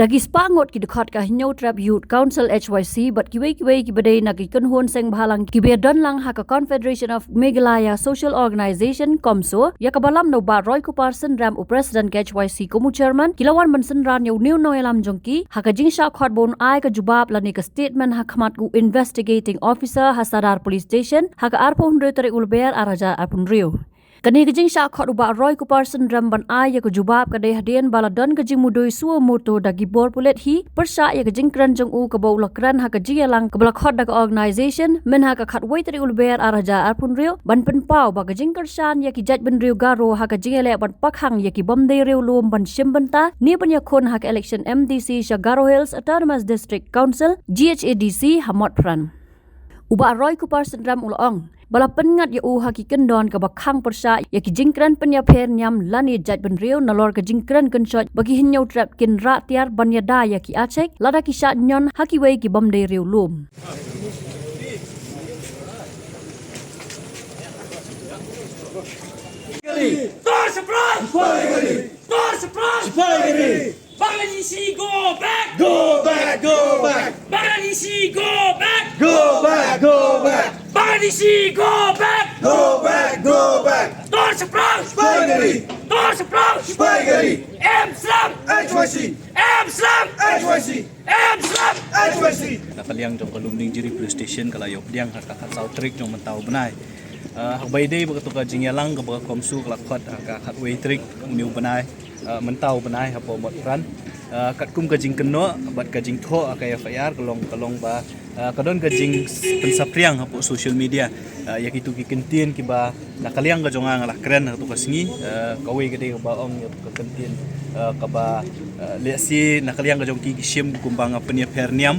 Dagi spangot ki dekat ka hinyo trap youth council HYC but kiwe ki badai nagi kunhon seng bahalang kibe don lang ha ka Confederation of Meghalaya Social Organization komso ya kabalam no ba Roy Kuparsan ram u president ka HYC komu chairman kilawan mansan ran yo new no elam jongki ha ka jingsha khot bon ai ka jubab la ni ka statement ha khamat ku investigating officer hasadar police station ha ka arpo hundre tare ulber araja arpun rio Kani kajing syak khot uba Roy Kuparsan ram ban ai ya kujubab kadai hadian baladon kajing mudoi suo moto dagi bor pulet hi persya ya kajing kran jong u kabau lakran ha kajing yalang kabla khot daga organization men ha ka khat wai tari ulber araja arpun rio ban pen pau ba kajing kersan ya ki jaj ban rio garo ha kajing ele ban pakhang ya ki bomdei rio lum ban shimbanta ni ban ya khon ha ka election MDC Shagaro Hills Autonomous District Council GHADC hamot pran uba Roy Kuparsan ram ulong bala pengat ya haki kendon ka bakhang persya ya ki jingkran penya pher nyam lani jaj ben rio nalor ka jingkran kenshot bagi hinyau trap kin ra tiar banya da ya ki achek lada ki sha nyon haki wei ki bom de rio lum Tor surprise! Tor surprise! Bangladeshi go back! Go back, go back, Bangladeshi go back! go back, go back, Bangladeshi go back! go back, go back. Tor surprise! Spaghetti, Tor surprise! spaghetti, Slam! HYC, Slam! HYC, Slam! HYC. Nakaliang jong kalumning jiri police station kalayop diang hakakat sautrik jong mentau benai. Hakbai day bagatuk ka jingyalang ka baga komsu kalakot hakakat waitrik uniu benai mentau benai hapo mot pran. Kat kum ka jing keno bat ka jing tho akaya FIR kalong ba kadon ka jing pensapriang hapo social media yakitu ki kentin ki ba nakaliang ka jonga ngalah keren hatu ka singi kawai ka day ka baong ka kentin ka ba lesi nakaliang ka jong ki shim kumbang apanya perniam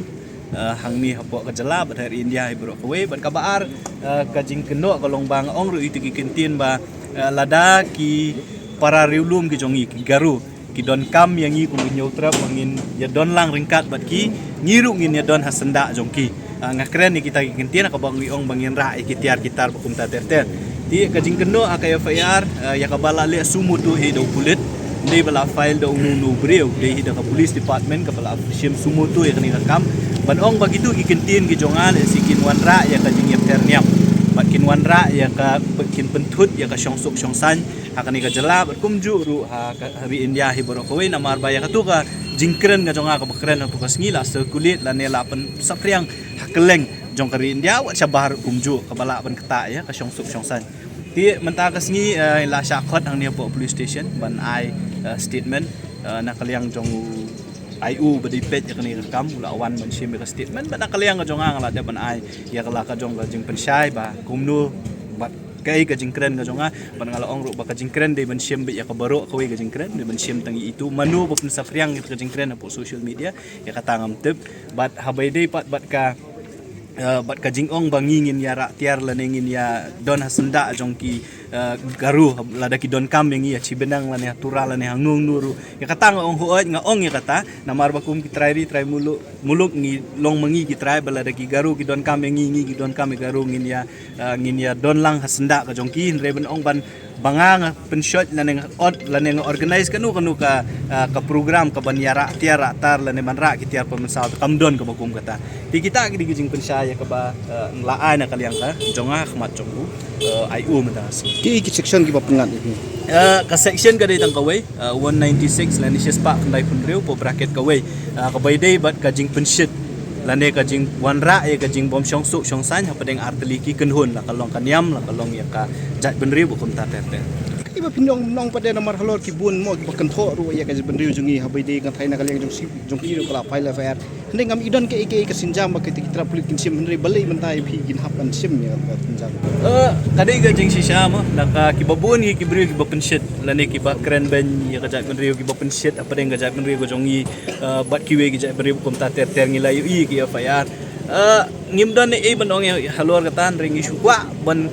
hang ni hapo ka jala bat hari India ibro kawai bat kabaar ka jing keno kalong bang ong ru itu ki kentin ba lada ki para riulum ki jongi ki garu ki don kam yang ngi kum nyautra mangin ya don lang ringkat bat ki ngiru ngin ya don hasenda jongki ngakren ni kita ki kentin ka bang ong bangin ra ki tiar kitar bakum ta ter ti ka jing keno akaya FIR ya ka bala le sumu tu he do pulit ni bala file do nu breu de hida ka police department ka bala shim sumu tu ya kani kam ban ong bagitu ki kentin ki jongal sikin wanra ya ka jing ya terniam bakin wanra ya ka bakin pentut ya ka syongsuk syongsan hakani ka jala bat kumju ru ha hari India hiboro kowe namar baya ka tu ka jingkren ka jonga ka bakren tu ka ngila sekulit la nela pen sapriang hakeleng jong kari India wat sabar kumju ka bala ban keta ya ka syongsuk syongsan ti menta ka sngi la syakot hang ni po police station ban ai statement nakaliang jong IU bedipet ya kani rekam ula awan menshim ka statement ban nakaliang ka jonga ngala de ban ai ya kala ka jong ka jing pensyai ba kumnu bat kai ka jingkren ka jonga ban ngala ong ru ba ka jingkren de menshim be ya ka baro ka we ka jingkren de menshim tangi itu manu ba pensafriang ka jingkren po social media ya ka tangam tep bat habai de pat bat ka jingong bangingin ya ra tiar lanengin ya don hasenda jongki garu lada ki don kam yang ya cibenang lane tural lane hangung nuru ya kata ngong hooj ngong ya kata namar bakum ki try muluk ngi long mangi ki try balada ki garu ki don kam ngi ki don kam garu ngin ya don lang hasenda ka jongki reben ong ban bangang penshot laneng organize kanu ka program ka banyara tiara tar lane manra ki tiar pemensal kamdon ka bakum kata di kita ki digijing pensaya ka ba laan na kaliang ka jonga khmat jongku IU mendas Ki section ki bapengat ini. ka section ka ditang kawai 196 lani spa kandai punreu po bracket kawai ka baydai bat ka jing penshit lane ka jing wanra ya ka jing bom syongsuk syongsan ha padeng arteli ki kenhun la kalong kaniam la kalong ya ka jat benriu bukum ta ter Iba pinong nong pada nomor halor ki bun mo ki bakan tho ru ya ka benriu jungi habai de kan thaina kaliang jong ki ru kala file FIR. Hende ngam idon ke ke sinjam ba ke tra pulit kin sim henry balai mentai bi gin hapan sim ya ka sinjam. Kadai ka jing sisha mo naka ki babun ki briu ki bapenshit lane ki ba kren ben ya ka jat benriu ki bapenshit apa deng ka jat benriu ko jongi bat ki we ki jat benriu bukum ta ter ngilai i ki FIR. Ngimdon e banong ya halor katan ring isu kwa ban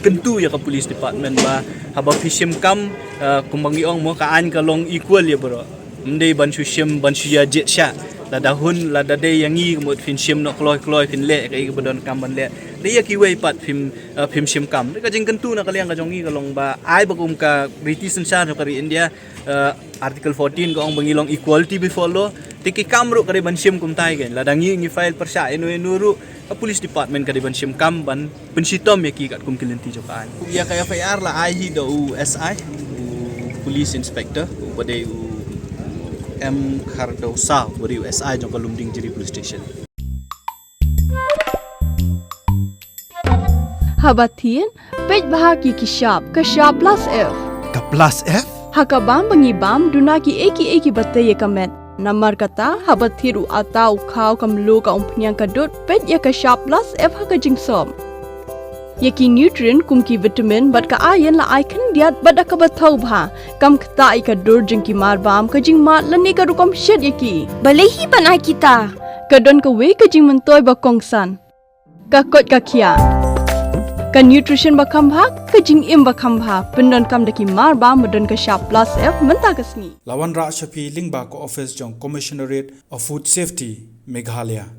kentu ya ka police department ba haba fishim kam kumbangi ong mo kaan kalong equal ya bro ndai ban sushim ban suya jet sha la dahun la dade yangi mo fin shim no kloi fin le kai ka badon kam ban le dia kiwei pat phim sim kam ka jing kentu na kaliang ka jongi kalong ba ai bagum ka British Sanction kari India article 14 ka ong bangilong equality before law tiki kamru kari ban sim kum tai gen ladangi ngi file persya enu ka police department kari ban sim kam ban pensitom ya ki kat kum kilenti jokan ya ka FIR la ai hi do SI police inspector pada M Cardosa beri SI jong Lumding Jiri Police Station. Habatin, pej bahagi kishap plus F. Ka plus F? Hakabam bangibam dunaki eki batai kamet. Namar kata habatiru atau kau kamlu ka umpnyang kadut pej ya kishap plus F haka jingsom. Yaki nutrient kumki vitamin bat ka ayan la ai kan diat bada ka bathau bha kam kta ai ka dur jingki marbam ka jing mat lani ka rukom shed yaki balehi banai kita ka don ka we ka jing mentoy ba kongsan ka kot ka kia ka nutrition ba khambha ka jing im ba khambha pendon kam daki marbam modon ka sharp plus F menta ka sni Lawan Ra Shafi Lingba ko office jong Commissionerate of Food Safety Meghalaya.